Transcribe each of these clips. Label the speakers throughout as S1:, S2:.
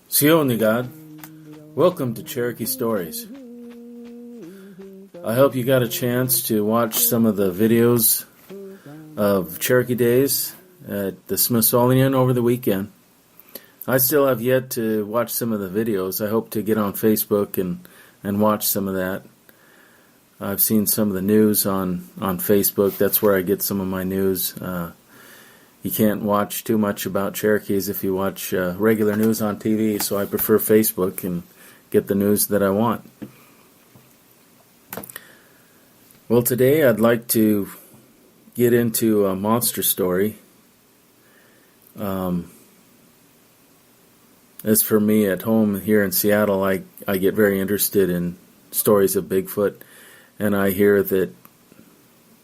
S1: Sionigad, welcome to Cherokee Stories. I hope you got a chance to watch some of the videos of Cherokee Days at the Smithsonian over the weekend. I still have yet to watch some of the videos. I hope to get on Facebook and watch some of that. I've seen some of the news on Facebook. That's where I get some of my news. You can't watch too much about Cherokees if you watch regular news on TV, so I prefer Facebook and get the news that I want. Well, today I'd like to get into a monster story. As for me at home here in Seattle, I get very interested in stories of Bigfoot, and I hear that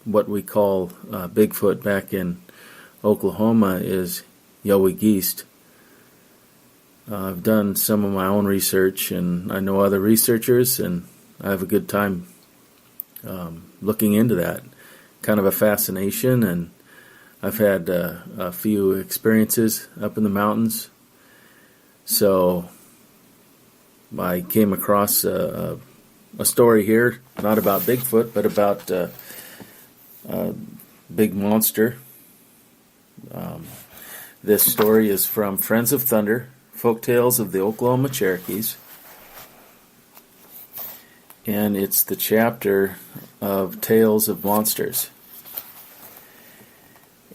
S1: what we call Bigfoot back in Oklahoma is Yowie Geest. I've done some of my own research, and I know other researchers, and I have a good time looking into that. Kind of a fascination, and I've had a few experiences up in the mountains. So I came across a story here, not about Bigfoot, but about a big monster. This story is from Friends of Thunder, Folktales of the Oklahoma Cherokees. And it's the chapter of Tales of Monsters.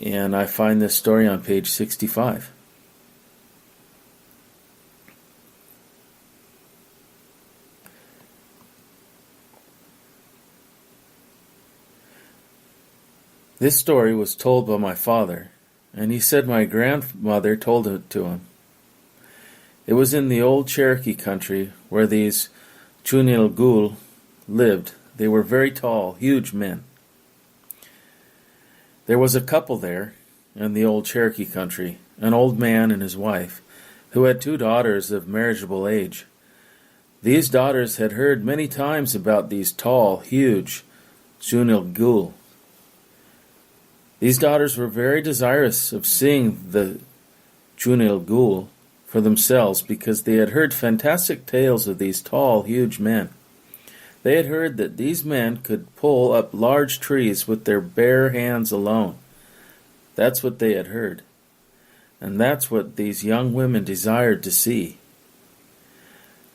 S1: And I find this story on page 65. This story was told by my father, and he said my grandmother told it to him. It was in the old Cherokee country where these Chunilgul lived. They were very tall, huge men. There was a couple there in the old Cherokee country, an old man and his wife, who had 2 daughters of marriageable age. These daughters had heard many times about these tall, huge Chunilgul. These daughters were very desirous of seeing the Chunilgul for themselves because they had heard fantastic tales of these tall, huge men. They had heard that these men could pull up large trees with their bare hands alone. That's what they had heard. And that's what these young women desired to see.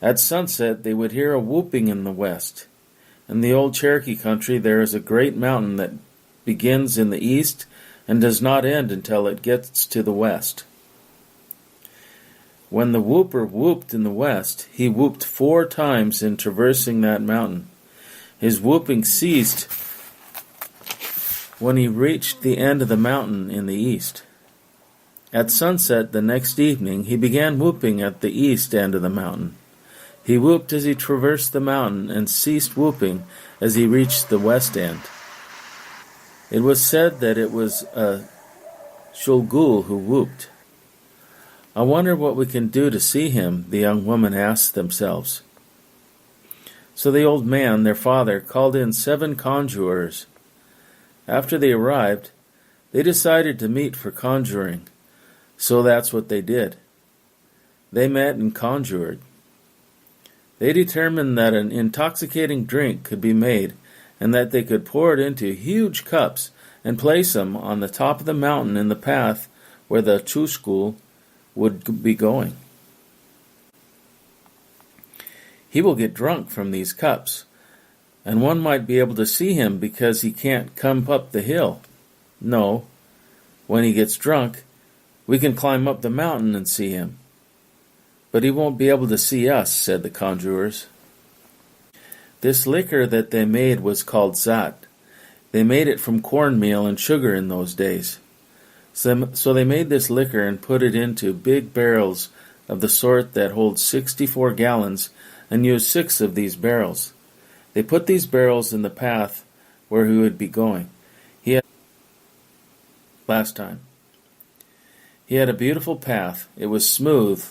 S1: At sunset, they would hear a whooping in the west. In the old Cherokee country, there is a great mountain that begins in the east and does not end until it gets to the west. When the whooper whooped in the west, he whooped 4 times in traversing that mountain. His whooping ceased when he reached the end of the mountain in the east. At sunset the next evening, he began whooping at the east end of the mountain. He whooped as he traversed the mountain and ceased whooping as he reached the west end. It was said that it was a Shulgul who whooped. I wonder what we can do to see him, the young women asked themselves. So the old man, their father, called in 7 conjurers. After they arrived, they decided to meet for conjuring. So that's what they did. They met and conjured. They determined that an intoxicating drink could be made and that they could pour it into huge cups and place them on the top of the mountain in the path where the Chusgul would be going. He will get drunk from these cups, and one might be able to see him because he can't come up the hill. No, when he gets drunk, we can climb up the mountain and see him. But he won't be able to see us, said the conjurers. This liquor that they made was called zat. They made it from cornmeal and sugar in those days. So they made this liquor and put it into big barrels of the sort that hold 64 gallons, and used 6 of these barrels. They put these barrels in the path where he would be going. He had last time. He had a beautiful path. It was smooth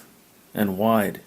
S1: and wide.